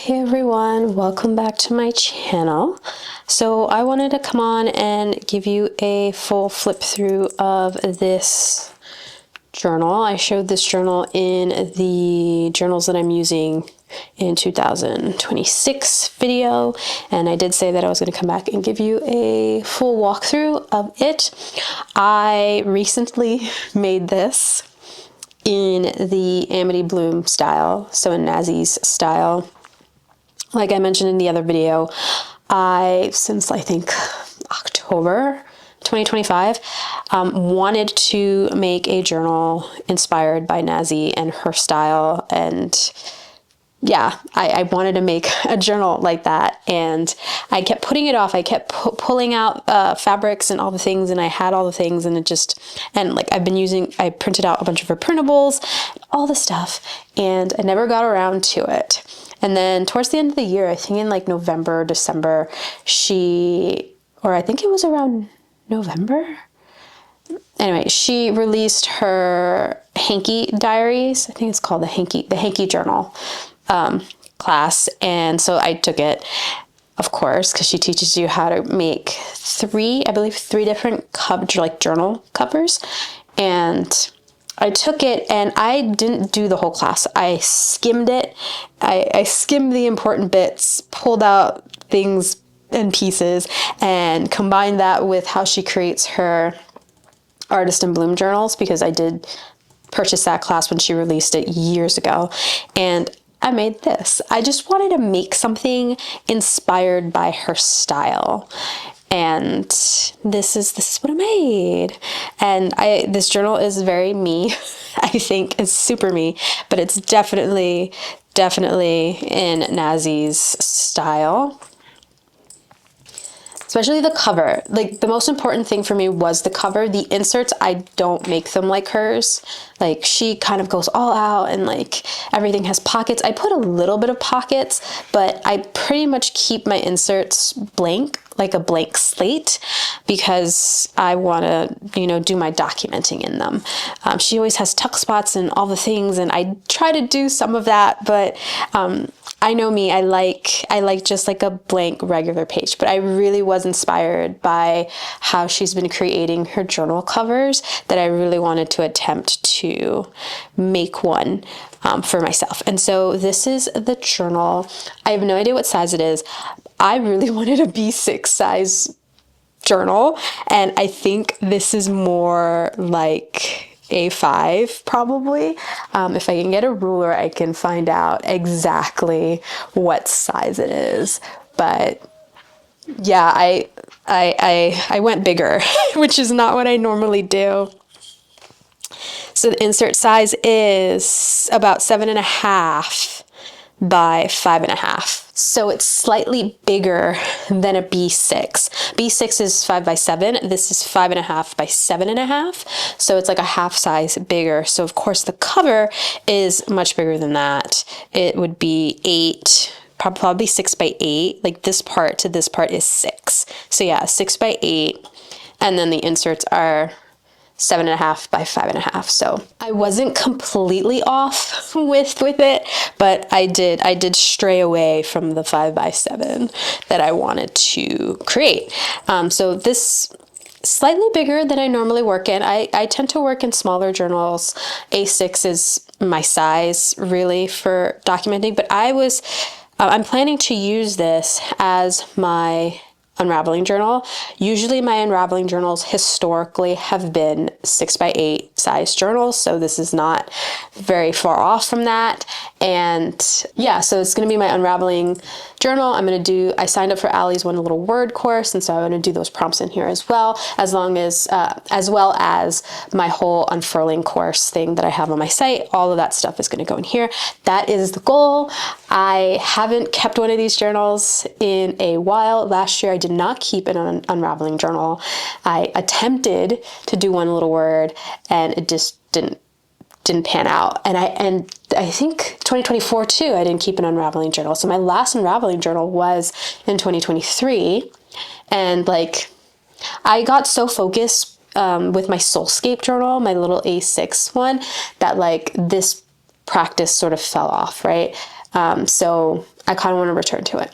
Hey everyone, welcome back to my channel. So I wanted to come on and give you a full flip through of this journal. I showed this journal in the journals that I'm using in 2026 video, and I did say that I was going to come back and give you a full walkthrough of it. I recently made this in the Amity Bloom style, so in Nazi's style. Like I mentioned in the other video, since I think October 2025, wanted to make a journal inspired by Nazi and her style. And yeah, I wanted to make a journal like that. And I kept putting it off. I kept pulling out fabrics and all the things, and I had all the things, and I printed out a bunch of her printables, all the stuff, and I never got around to it. And then towards the end of the year, I think in like November, December, I think it was around November. Anyway, she released her Hanky Diaries. I think it's called the Hanky Journal class. And so I took it, of course, because she teaches you how to make three different journal covers. And I took it and I didn't do the whole class. I skimmed it. I skimmed the important bits, pulled out things and pieces, and combined that with how she creates her Artist in Bloom journals, because I did purchase that class when she released it years ago. And I made this. I just wanted to make something inspired by her style. And this is what I made. And this journal is very me. I think it's super me, but it's definitely in Nazi's style. Especially the cover. Like, the most important thing for me was the cover. The inserts, I don't make them like hers. Like, she kind of goes all out, and like everything has pockets. I put a little bit of pockets, but I pretty much keep my inserts blank, like a blank slate, because I want to, do my documenting in them. She always has tuck spots and all the things, and I try to do some of that, but I know me, I like just like a blank regular page, but I really was inspired by how she's been creating her journal covers that I really wanted to attempt to make one for myself. And so this is the journal. I have no idea what size it is. I really wanted a B6 size journal, and I think this is more like A5 probably. If I can get a ruler, I can find out exactly what size it is. But yeah, I went bigger, which is not what I normally do. So the insert size is about 7.5 by 5.5. So it's slightly bigger than a B6. B6 is 5 by 7. This is 5.5 by 7.5. So it's like a half size bigger. So of course the cover is much bigger than that. It would be 8, probably 6 by 8. Like this part to this part is 6. So yeah, 6 by 8. And then the inserts are 7.5 by 5.5. So I wasn't completely off with it, but I did stray away from the 5 by 7 that I wanted to create. So this slightly bigger than I normally work in. I tend to work in smaller journals. A6 is my size really for documenting, but I'm planning to use this as my unraveling journal. Usually my unraveling journals historically have been 6 by 8 size journals, so this is not very far off from that. And yeah, so it's going to be my unraveling journal. I signed up for Allie's One Little Word course, and so I'm going to do those prompts in here as well as my whole unfurling course thing that I have on my site. All of that stuff is going to go in here. That is the goal. I haven't kept one of these journals in a while. Last year I did not keep an unraveling journal. I attempted to do One Little Word, and it just didn't pan out. And I think 2024 too, I didn't keep an unraveling journal. So my last unraveling journal was in 2023. And like, I got so focused with my Soulscape journal, my little A6 one, that like this practice sort of fell off, right? So I kind of want to return to it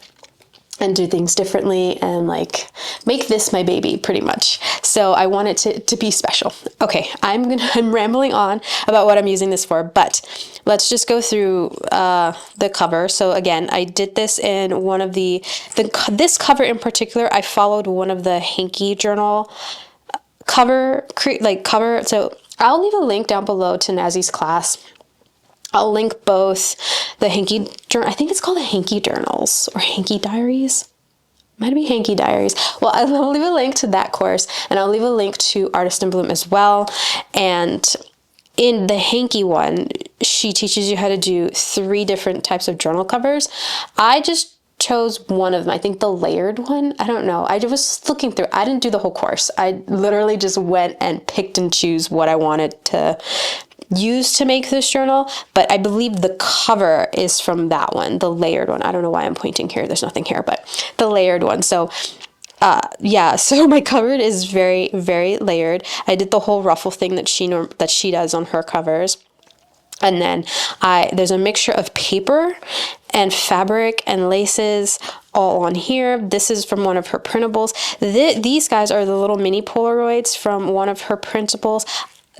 and do things differently and like make this my baby pretty much. So I want it to be special. Okay, I'm rambling on about what I'm using this for, but let's just go through the cover. So again, I did this in one of this cover in particular, I followed one of the Hanky journal cover. So I'll leave a link down below to Nazi's class. I'll link both the Hanky journal. I think it's called the Hanky Journals or Hanky Diaries. Might be Hanky Diaries. Well, I'll leave a link to that course, and I'll leave a link to Artist in Bloom as well. And in the Hanky one, she teaches you how to do 3 different types of journal covers. I just chose one of them. I think the layered one. I don't know. I was looking through. I didn't do the whole course. I literally just went and picked and choose what I wanted to use to make this journal, but I believe the cover is from that one, the layered one. I don't know why I'm pointing here. There's nothing here, but the layered one. So yeah, so my cover is very, very layered. I did the whole ruffle thing that she does on her covers. And then there's a mixture of paper and fabric and laces all on here. This is from one of her printables. These guys are the little mini Polaroids from one of her printables.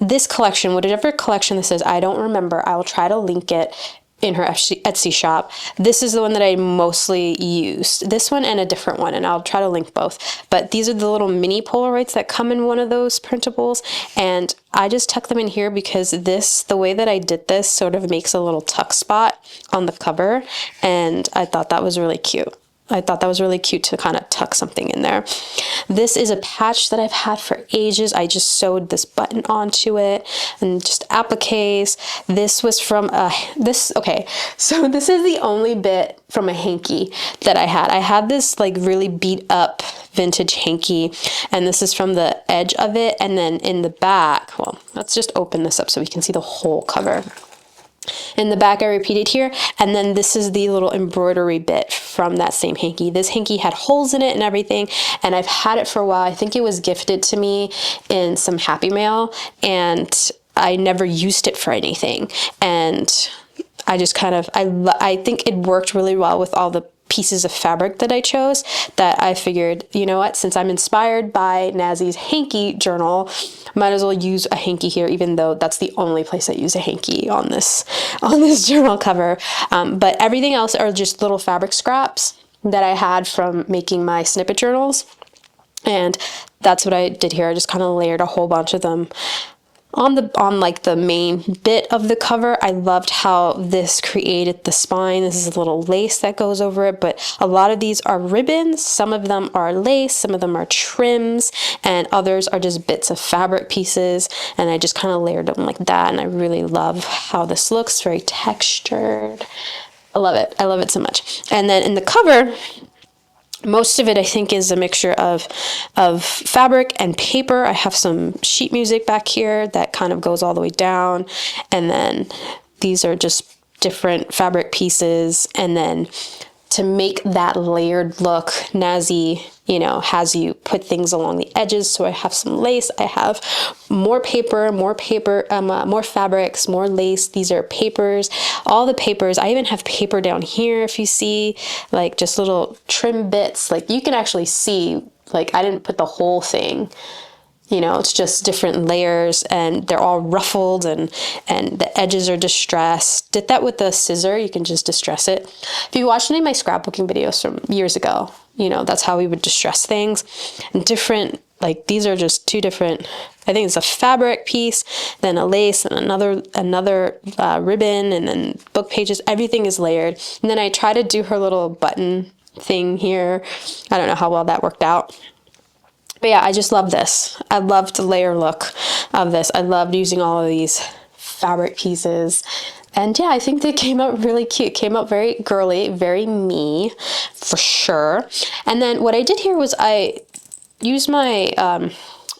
This collection, whatever collection this is, I don't remember. I will try to link it in her Etsy shop. This is the one that I mostly used. This one and a different one, and I'll try to link both. But these are the little mini Polaroids that come in one of those printables, and I just tuck them in here because the way that I did this sort of makes a little tuck spot on the cover, and I thought that was really cute. I thought that was really cute to kind of tuck something in there. This is a patch that I've had for ages. I just sewed this button onto it and just appliques. This was from okay, so this is the only bit from a hanky that I had. I had this like really beat up vintage hanky, and this is from the edge of it. And then in the back, well, let's just open this up so we can see the whole cover. In the back, I repeated here, and then this is the little embroidery bit from that same hanky. This hanky had holes in it and everything, and I've had it for a while. I think it was gifted to me in some Happy Mail, and I never used it for anything. And I just kind of, I think it worked really well with all the pieces of fabric that I chose, that I figured, you know what, since I'm inspired by Nazi's Hanky journal, might as well use a hanky here, even though that's the only place I use a hanky on this journal cover. But everything else are just little fabric scraps that I had from making my snippet journals. And that's what I did here. I just kind of layered a whole bunch of them on like the main bit of the cover. I loved how this created the spine. This is a little lace that goes over it, but a lot of these are ribbons. Some of them are lace, some of them are trims, and others are just bits of fabric pieces. And I just kind of layered them like that. And I really love how this looks, very textured. I love it. I love it so much. And then in the cover, most of it, I think, is a mixture of fabric and paper. I have some sheet music back here that kind of goes all the way down. And then these are just different fabric pieces. And then to make that layered look, Nazi, has you put things along the edges. So I have some lace. I have more paper, more fabrics, more lace. These are papers, all the papers. I even have paper down here. If you see, like, just little trim bits, like you can actually see, like, I didn't put the whole thing. It's just different layers, and they're all ruffled, and the edges are distressed. Did that with the scissor. You can just distress it. If you watched any of my scrapbooking videos from years ago, that's how we would distress things. And different, like, these are just 2 different, I think it's a fabric piece, then a lace, and another ribbon, and then book pages. Everything is layered. And then I try to do her little button thing here. I don't know how well that worked out. But yeah, I just love this. I loved the layer look of this. I loved using all of these fabric pieces. And yeah, I think they came out really cute. Came out very girly, very me, for sure. And then what I did here was I used my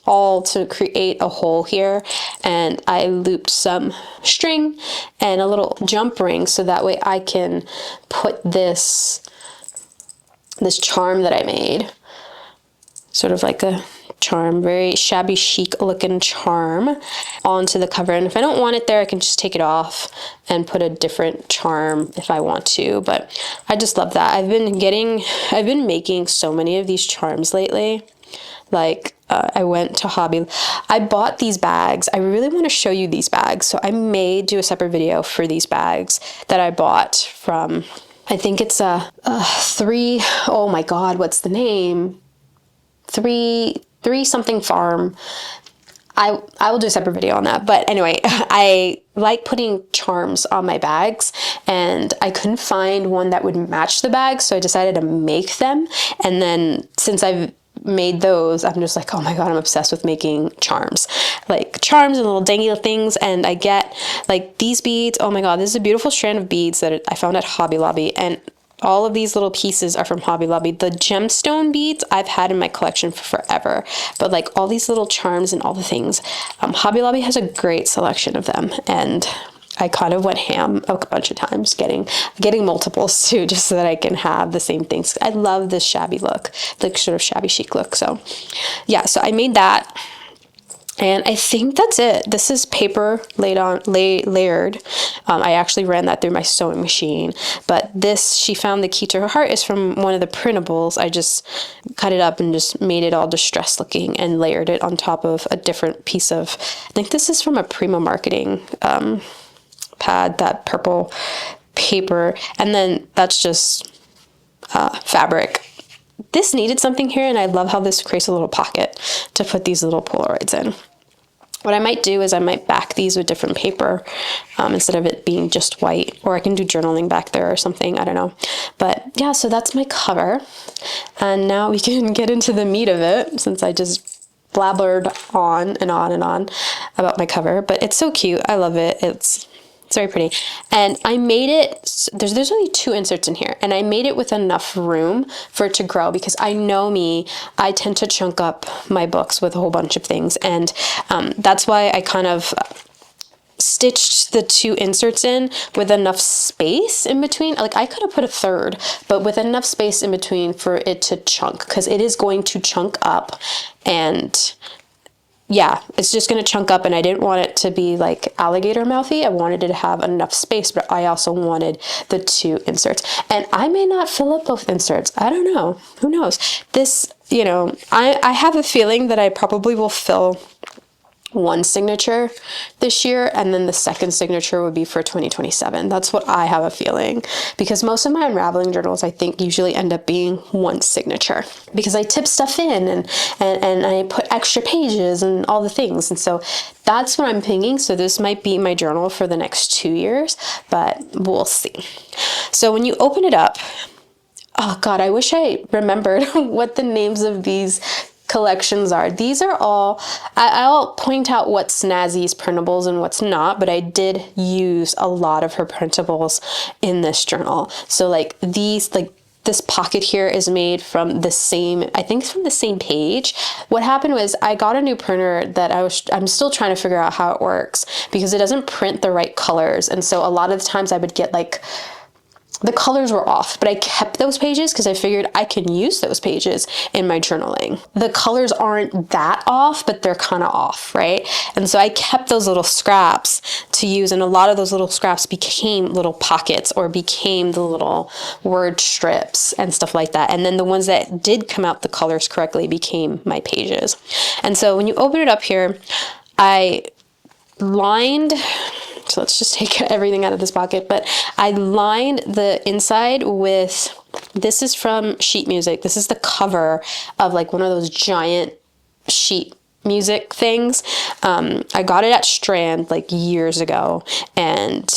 awl to create a hole here, and I looped some string and a little jump ring so that way I can put this charm that I made, sort of like a charm, very shabby chic looking charm onto the cover. And if I don't want it there, I can just take it off and put a different charm if I want to. But I just love that. I've been making so many of these charms lately. Like I went to Hobby, I bought these bags. I really want to show you these bags. So I may do a separate video for these bags that I bought from, I think it's a three, oh my God, what's the name? Three something farm. I will do a separate video on that. But anyway, I like putting charms on my bags, and I couldn't find one that would match the bag. So I decided to make them. And then since I've made those, I'm just like, oh my God, I'm obsessed with making charms. Like charms and little dangy things. And I get like these beads. Oh my God, this is a beautiful strand of beads that I found at Hobby Lobby. And all of these little pieces are from Hobby Lobby. The gemstone beads I've had in my collection for forever. But like all these little charms and all the things, Hobby Lobby has a great selection of them. And I kind of went ham a bunch of times getting multiples too, just so that I can have the same things. I love this shabby look, like sort of shabby chic look. So yeah, so I made that. And I think that's it. This is paper layered. I actually ran that through my sewing machine. But this, she found the key to her heart, is from one of the printables. I just cut it up and just made it all distressed looking and layered it on top of a different piece of, I think this is from a Prima Marketing pad, that purple paper. And then that's just fabric. This needed something here, and I love how this creates a little pocket to put these little Polaroids in. What I might do is I might back these with different paper instead of it being just white, or I can do journaling back there or something, I don't know. But yeah, so that's my cover. And now we can get into the meat of it, since I just blabbered on and on and on about my cover. But it's so cute. I love it. It's very pretty. And I made it, there's only 2 inserts in here, and I made it with enough room for it to grow, because I know me, I tend to chunk up my books with a whole bunch of things. And that's why I kind of stitched the 2 inserts in with enough space in between. Like I could have put a third, but with enough space in between for it to chunk, because it is going to chunk up. And yeah, it's just going to chunk up, and I didn't want it to be like alligator mouthy. I wanted it to have enough space, but I also wanted the 2 inserts. And I may not fill up both inserts. I don't know. Who knows? This, you know, I have a feeling that I probably will fill one signature this year, and then the second signature would be for 2027. That's what I have a feeling, because most of my unraveling journals, I think, usually end up being one signature, because I tip stuff in and I put extra pages and all the things. And so that's what I'm thinking. So this might be my journal for the next 2 years, but we'll see. So when you open it up, oh God, I wish I remembered what the names of these collections are. These are all, I'll point out what's Snazzy's printables and what's not, but I did use a lot of her printables in this journal. So like these, like this pocket here is made from the same, I think it's from the same page. What happened was I got a new printer that I'm still trying to figure out how it works, because it doesn't print the right colors. And so a lot of the times I would get like, the colors were off, but I kept those pages because I figured I can use those pages in my journaling. The colors aren't that off, but they're kind of off, right? And so I kept those little scraps to use, and a lot of those little scraps became little pockets or became the little word strips and stuff like that. And then the ones that did come out the colors correctly became my pages. And so when you open it up here, I lined, so let's just take everything out of this pocket, but I lined the inside with, this is from sheet music. This is the cover of like one of those giant sheet music things. I got it at Strand like years ago, and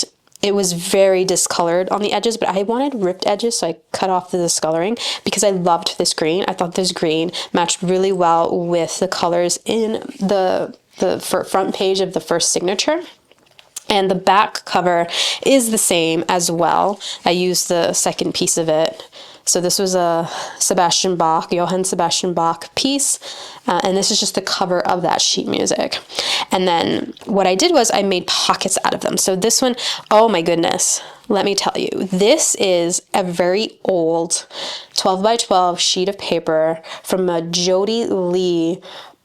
it was very discolored on the edges, but I wanted ripped edges, so I cut off the discoloring because I loved this green. I thought this green matched really well with the colors in the front page of the first signature. And the back cover is the same as well. I used the second piece of it. So this was a Johann Sebastian Bach piece. And this is just the cover of that sheet music. And then what I did was I made pockets out of them. So this one, oh my goodness, let me tell you, this is a very old 12 by 12 sheet of paper from a Jody Lee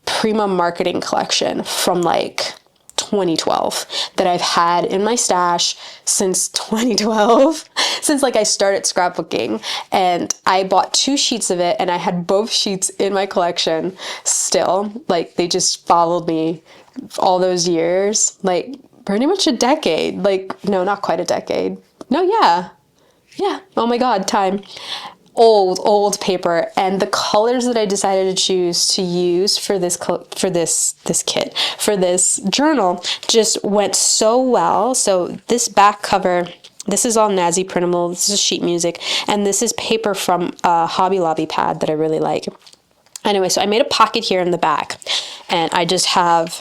Prima marketing collection from like 2012 that I've had in my stash since 2012, since like I started scrapbooking, and I bought 2 sheets of it, and I had both sheets in my collection still. Like, they just followed me all those years, like pretty much a decade. Like, no, not quite a decade. No, yeah. Oh my God, time. Old paper, and the colors that I decided to choose to use for this journal just went so well. So this back cover, this is all Nazi printable. This is sheet music, and this is paper from a Hobby Lobby pad that I really like. Anyway, so I made a pocket here in the back, and I just have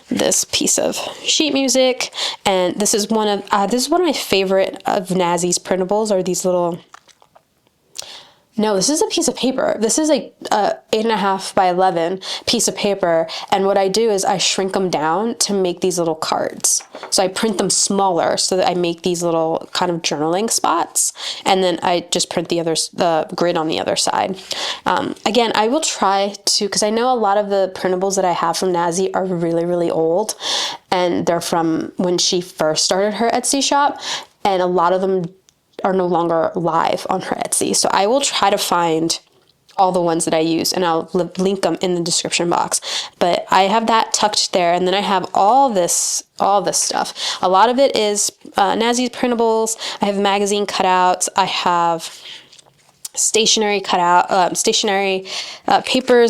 this piece of sheet music, and this is one of my favorite of Nazi's printables, are these little. No, this is a piece of paper. This is a 8.5 by 11 piece of paper. And what I do is I shrink them down to make these little cards. So I print them smaller so that I make these little kind of journaling spots. And then I just print the grid on the other side. Again, I will try to, because I know a lot of the printables that I have from Nazi are really, really old. And they're from when she first started her Etsy shop. And a lot of them are no longer live on her Etsy. So I will try to find all the ones that I use, and I'll link them in the description box. But I have that tucked there, and then I have all this stuff. A lot of it is Nazi printables. I have magazine cutouts. I have stationery papers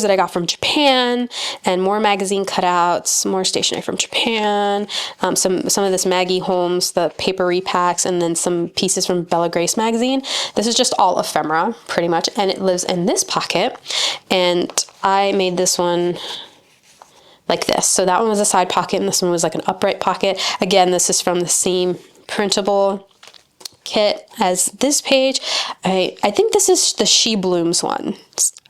that I got from Japan, and more magazine cutouts, more stationery from Japan, some of this Maggie Holmes, the paper repacks, and then some pieces from Bella Grace magazine. This is just all ephemera, pretty much, and it lives in this pocket. And I made this one like this. So that one was a side pocket, and this one was like an upright pocket. Again, this is from the same printable kit as this page. I think this is the She Blooms one.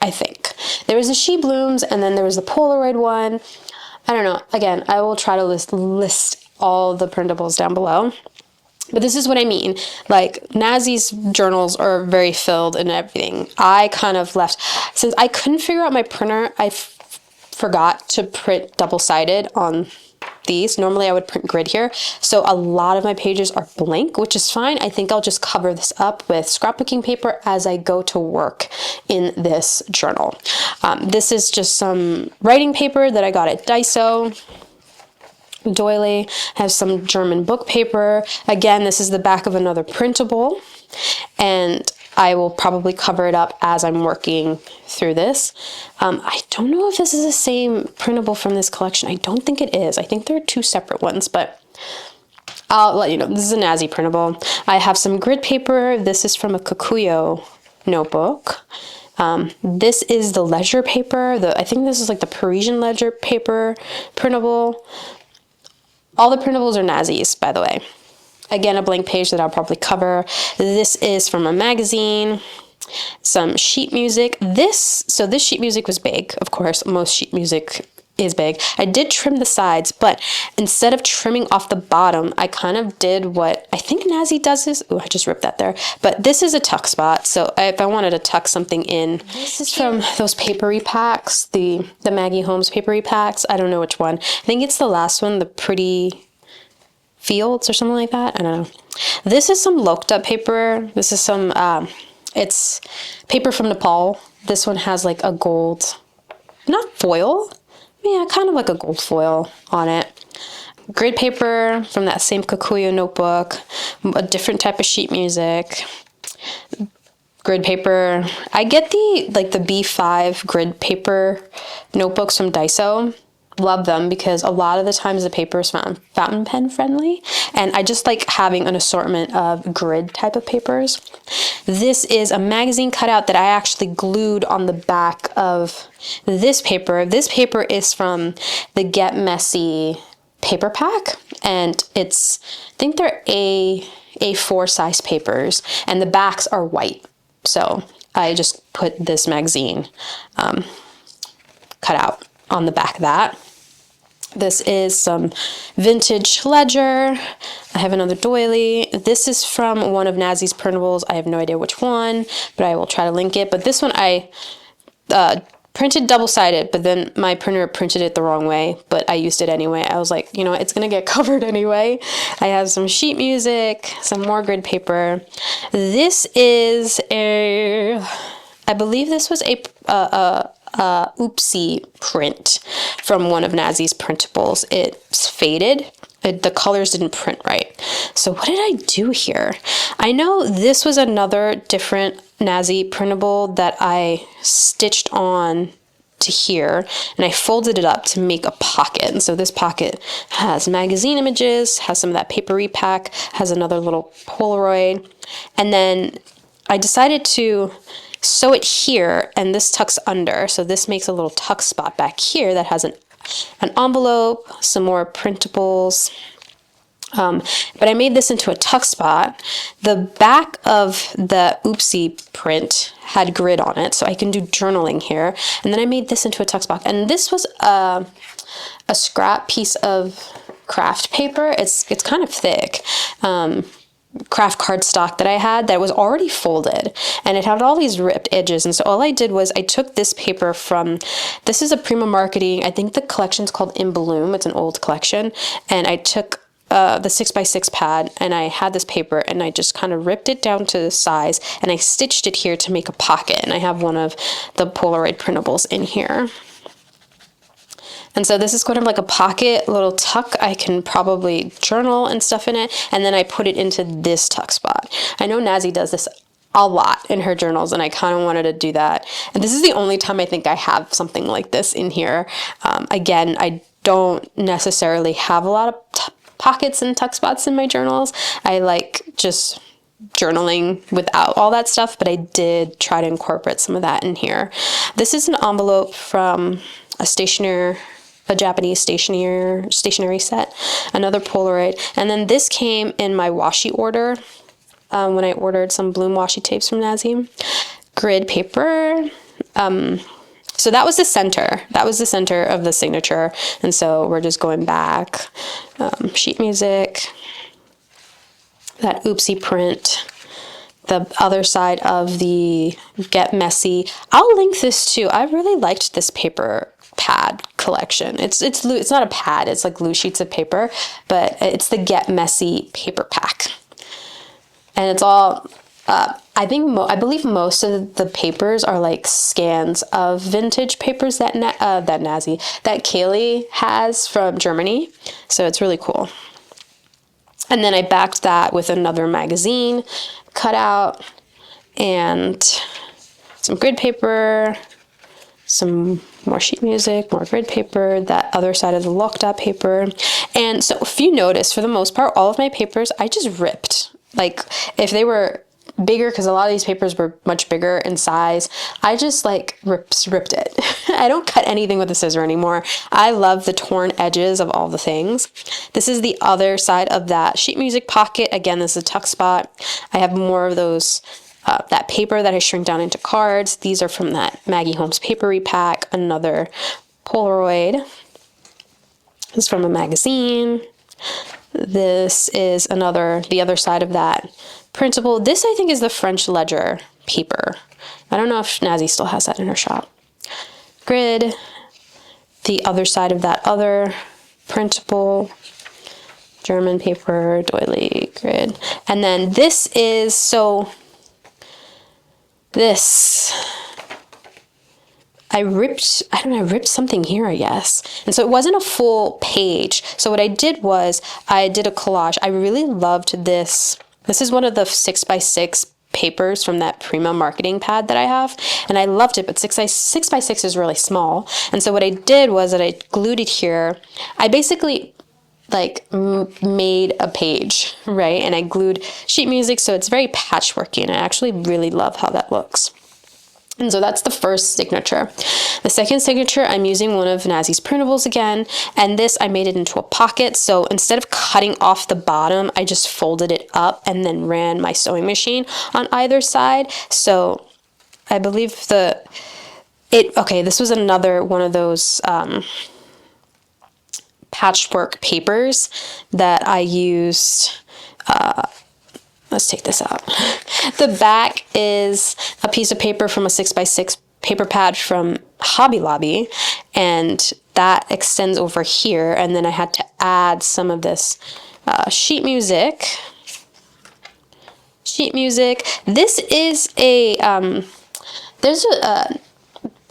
I think there was a She Blooms, and then there was the Polaroid one. I don't know. Again, I will try to list all the printables down below. But this is what I mean. Like, Nazi's journals are very filled and everything. I kind of left, since I couldn't figure out my printer, I forgot to print double-sided on these. Normally I would print grid here. So a lot of my pages are blank, which is fine. I think I'll just cover this up with scrapbooking paper as I go to work in this journal. This is just some writing paper that I got at Daiso. Doily. I have some German book paper. Again, this is the back of another printable, and I will probably cover it up as I'm working through this. I don't know if this is the same printable from this collection. I don't think it is. I think there are 2 separate ones, but I'll let you know. This is a Nazi printable. I have some grid paper. This is from a Kikuyo notebook. This is the ledger paper. I think this is like the Parisian ledger paper printable. All the printables are Nazis, by the way. Again, a blank page that I'll probably cover. This is from a magazine. Some sheet music. This sheet music was big, of course. Most sheet music is big. I did trim the sides, but instead of trimming off the bottom, I kind of did what I think Nazi does is, oh, I just ripped that there. But this is a tuck spot. So if I wanted to tuck something in, this is from those papery packs, the Maggie Holmes papery packs. I don't know which one. I think it's the last one, the Pretty Fields or something like that. I don't know. This is some loked up paper. This is some, it's paper from Nepal. This one has like a gold, not foil. Yeah, kind of like a gold foil on it. Grid paper from that same Kikuyo notebook. A different type of sheet music. Grid paper. I get the B5 grid paper notebooks from Daiso. Love them because a lot of the times the paper is fountain pen friendly, and I just like having an assortment of grid type of papers. This is a magazine cutout that I actually glued on the back of this paper. This paper is from the Get Messy paper pack, and I think they're A4 size papers, and the backs are white. So I just put this magazine cutout on the back of that. This is some vintage ledger. I have another doily. This is from one of Nazi's printables. I have no idea which one, but I will try to link it. But this one I printed double-sided, but then my printer printed it the wrong way, but I used it anyway. I was like, you know, it's gonna get covered anyway. I have some sheet music, some more grid paper. This is I believe this was a oopsie print from one of Nazi's printables. It's faded. The colors didn't print right. So what did I do here? I know this was another different Nazi printable that I stitched on to here, and I folded it up to make a pocket. And so this pocket has magazine images, has some of that paper repack, has another little Polaroid, and then I decided to sew it here, and this tucks under. So this makes a little tuck spot back here that has an envelope, some more printables. But I made this into a tuck spot. The back of the oopsie print had grid on it, so I can do journaling here. And then I made this into a tuck spot. And this was a scrap piece of craft paper. It's kind of thick. Craft cardstock that I had that was already folded, and it had all these ripped edges. And so all I did was I took this paper from, this is a Prima Marketing, I think the collection's called In Bloom, it's an old collection, and I took the 6x6 pad, and I had this paper, and I just kind of ripped it down to the size, and I stitched it here to make a pocket. And I have one of the Polaroid printables in here. And so this is kind of like a pocket, little tuck. I can probably journal and stuff in it. And then I put it into this tuck spot. I know Nazi does this a lot in her journals, and I kind of wanted to do that. And this is the only time I think I have something like this in here. Again, I don't necessarily have a lot of pockets and tuck spots in my journals. I like just journaling without all that stuff, but I did try to incorporate some of that in here. This is an envelope from a Japanese stationery set, another Polaroid, and then this came in my washi order when I ordered some Bloom washi tapes from Nazi. Grid paper. So that was the center. That was the center of the signature, and so we're just going back. Sheet music. That oopsie print. The other side of the Get Messy. I'll link this too. I really liked this paper pad collection. It's not a pad, it's like loose sheets of paper, but it's the Get Messy paper pack. And it's all I believe most of the papers are like scans of vintage papers that Kaylee has from Germany. So it's really cool. And then I backed that with another magazine cutout and some grid paper, some more sheet music, more grid paper, that other side of the locked up paper. And so if you notice, for the most part, all of my papers, I just ripped. Like if they were bigger, because a lot of these papers were much bigger in size, I just like ripped it. I don't cut anything with a scissor anymore. I love the torn edges of all the things. This is the other side of that sheet music pocket. Again, this is a tuck spot. I have more of those that paper that I shrink down into cards. These are from that Maggie Holmes paper repack. Another Polaroid. This is from a magazine. This is the other side of that printable. This I think is the French ledger paper. I don't know if Nazi still has that in her shop. Grid. The other side of that other printable. German paper, doily, grid. And then this is, I ripped something here, I guess. And so it wasn't a full page. So what I did was I did a collage. I really loved this. This is one of the 6x6 papers from that Prima Marketing pad that I have. And I loved it, but 6x6 is really small. And so what I did was that I glued it here. I basically like made a page, right? And I glued sheet music, so it's very patchworky, and I actually really love how that looks. And so that's the first signature. The second signature, I'm using one of Nazi's printables again, and this I made it into a pocket. So instead of cutting off the bottom, I just folded it up and then ran my sewing machine on either side. So I believe this was another one of those patchwork papers that I used. Let's take this out. The back is a piece of paper from a 6x6 paper pad from Hobby Lobby, and that extends over here. And then I had to add some of this sheet music. This is a there's a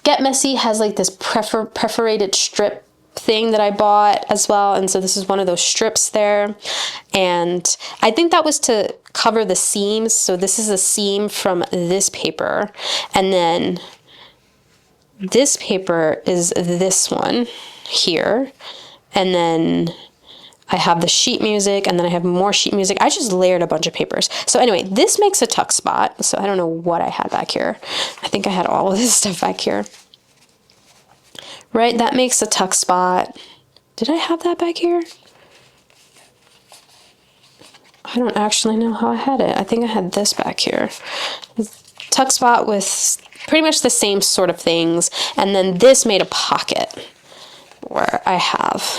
Get Messy has like this perforated strip thing that I bought as well, and so this is one of those strips there, and I think that was to cover the seams. So this is a seam from this paper, and then this paper is this one here, and then I have the sheet music, and then I have more sheet music. I just layered a bunch of papers. So anyway, this makes a tuck spot. So I don't know what I had back here. I think I had all of this stuff back here. Right, that makes a tuck spot. Did I have that back here? I don't actually know how I had it. I think I had this back here. Tuck spot with pretty much the same sort of things. And then this made a pocket where I have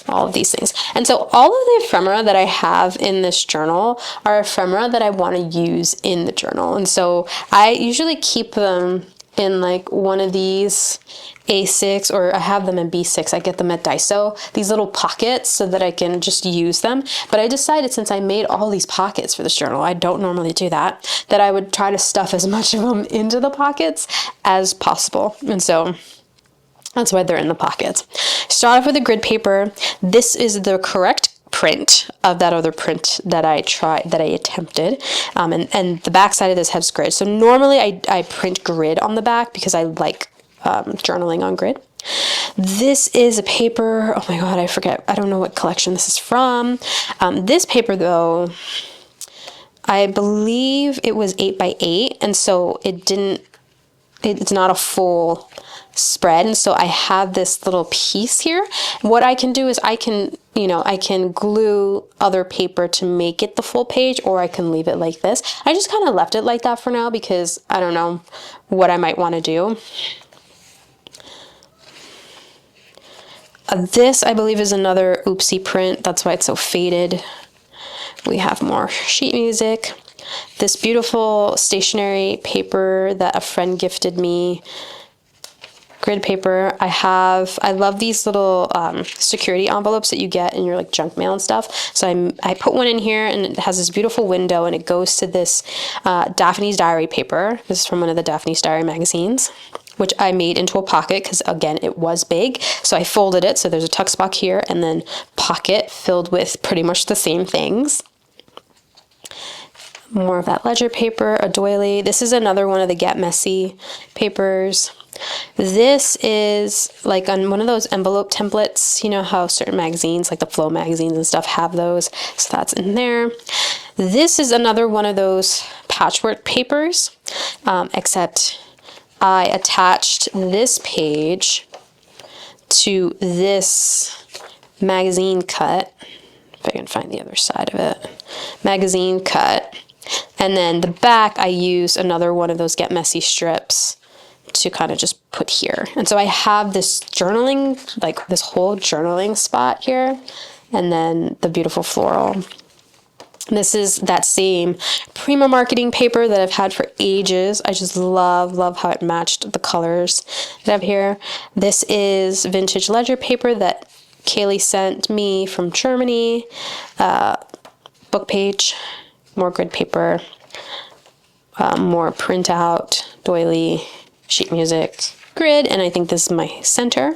all of these things. And so all of the ephemera that I have in this journal are ephemera that I want to use in the journal. And so I usually keep them in like one of these A6, or I have them in B6. I get them at Daiso, these little pockets, so that I can just use them. But I decided, since I made all these pockets for this journal, I don't normally do that, that I would try to stuff as much of them into the pockets as possible. And so that's why they're in the pockets. Start off with a grid paper. This is the correct print of that other print that I attempted, and the back side of this has grid. So normally I print grid on the back because I like journaling on grid. This is a paper, oh my god, I forget, I don't know what collection this is from. This paper though, I believe it was 8x8, and so it's not a full spread, and so I have this little piece here. What I can do is I can glue other paper to make it the full page, or I can leave it like this. I just kind of left it like that for now because I don't know what I might want to do. This, I believe, is another oopsie print. That's why it's so faded. We have more sheet music. This beautiful stationery paper that a friend gifted me. Grid paper. I love these little security envelopes that you get in your like junk mail and stuff. So I put one in here, and it has this beautiful window, and it goes to this Daphne's Diary paper. This is from one of the Daphne's Diary magazines, which I made into a pocket because, again, it was big. So I folded it, so there's a tuck spot here, and then pocket filled with pretty much the same things. More of that ledger paper, a doily. This is another one of the Get Messy papers. This is like on one of those envelope templates. You know how certain magazines, like the Flow magazines and stuff, have those. So that's in there. This is another one of those patchwork papers, except I attached this page to this magazine cut. If I can find the other side of it. Magazine cut. And then the back, I used another one of those Get Messy strips to kind of just put here. And so I have this journaling, like this whole journaling spot here, and then the beautiful floral. This is that same Prima marketing paper that I've had for ages. I just love how it matched the colors that I have here. This is vintage ledger paper that Kaylee sent me from Germany. Book page, more grid paper, more printout, doily, sheet music, grid, and I think this is my center.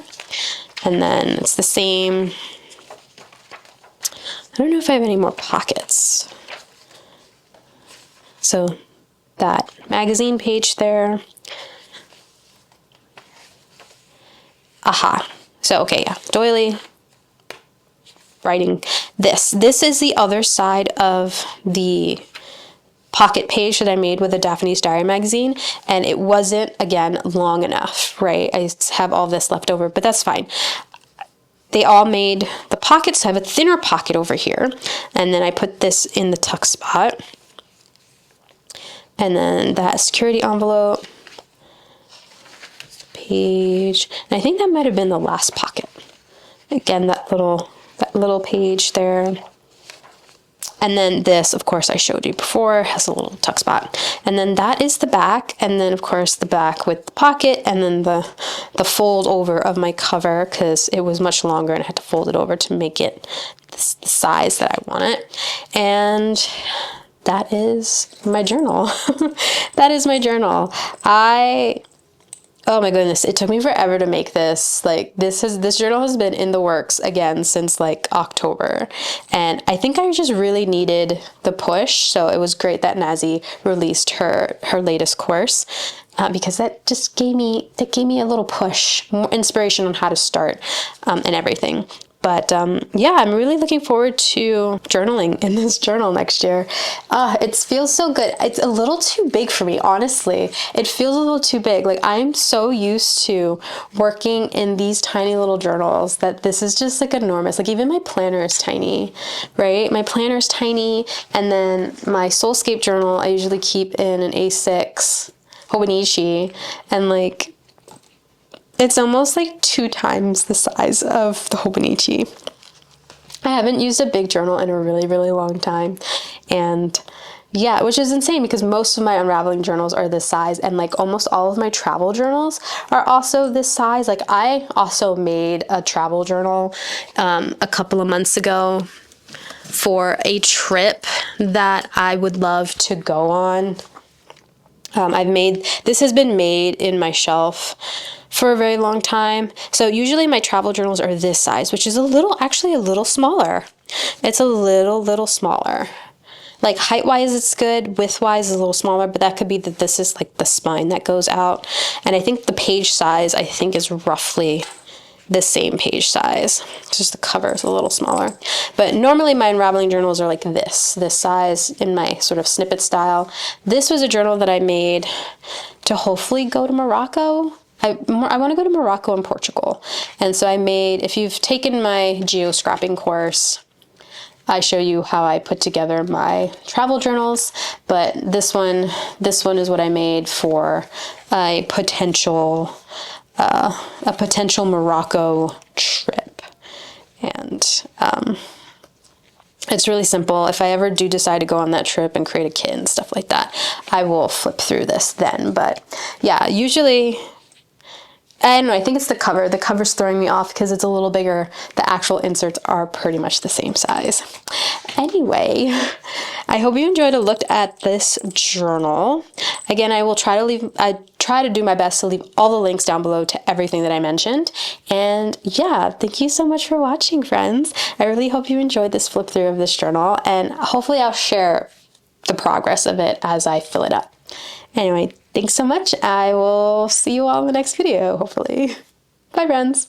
And then it's the same. I don't know if I have any more pockets. So that magazine page there. Aha. So, okay, yeah, doily, writing this. This is the other side of the pocket page that I made with the Daphne's Diary magazine, and it wasn't, again, long enough, right? I have all this left over, but that's fine. They all made the pockets to have a thinner pocket over here, and then I put this in the tuck spot, and then that security envelope page, and I think that might have been the last pocket. Again, that little page there. And then this, of course, I showed you before, has a little tuck spot. And then that is the back. And then, of course, the back with the pocket, and then the fold over of my cover, because it was much longer and I had to fold it over to make it the size that I want it. And that is my journal. That is my journal. Oh my goodness, it took me forever to make this. Like this journal has been in the works again since like October. And I think I just really needed the push. So it was great that Nazi released her latest course, because that just gave me a little push, more inspiration on how to start, and everything. But yeah, I'm really looking forward to journaling in this journal next year. It feels so good. It's a little too big for me, honestly. It feels a little too big. Like I'm so used to working in these tiny little journals that this is just like enormous. Like even my planner is tiny, right? My planner is tiny. And then my Soulscape journal, I usually keep in an A6 Hobonichi, and like, it's almost like 2 times the size of the Hobonichi. I haven't used a big journal in a really, really long time. And yeah, which is insane because most of my Unraveling journals are this size, and like almost all of my travel journals are also this size. Like I also made a travel journal a couple of months ago for a trip that I would love to go on. This has been made in my shelf for a very long time. So usually my travel journals are this size, which is actually a little smaller. It's a little smaller. Like height-wise, it's good. Width-wise, is a little smaller, but that could be that this is like the spine that goes out. And I think the page size, is roughly the same page size. It's just the cover is a little smaller. But normally my Unraveling journals are like this size in my sort of snippet style. This was a journal that I made to hopefully go to Morocco. I want to go to Morocco and Portugal. And so if you've taken my geo scrapping course, I show you how I put together my travel journals, but this one is what I made for a potential Morocco trip. And it's really simple. If I ever do decide to go on that trip and create a kit and stuff like that, I will flip through this then. But yeah, usually, I don't know, I think it's the cover. The cover's throwing me off because it's a little bigger. The actual inserts are pretty much the same size. Anyway, I hope you enjoyed a look at this journal. Again, I try to do my best to leave all the links down below to everything that I mentioned. And yeah, thank you so much for watching, friends. I really hope you enjoyed this flip through of this journal, and hopefully I'll share the progress of it as I fill it up. Anyway, thanks so much. I will see you all in the next video, hopefully. Bye, friends.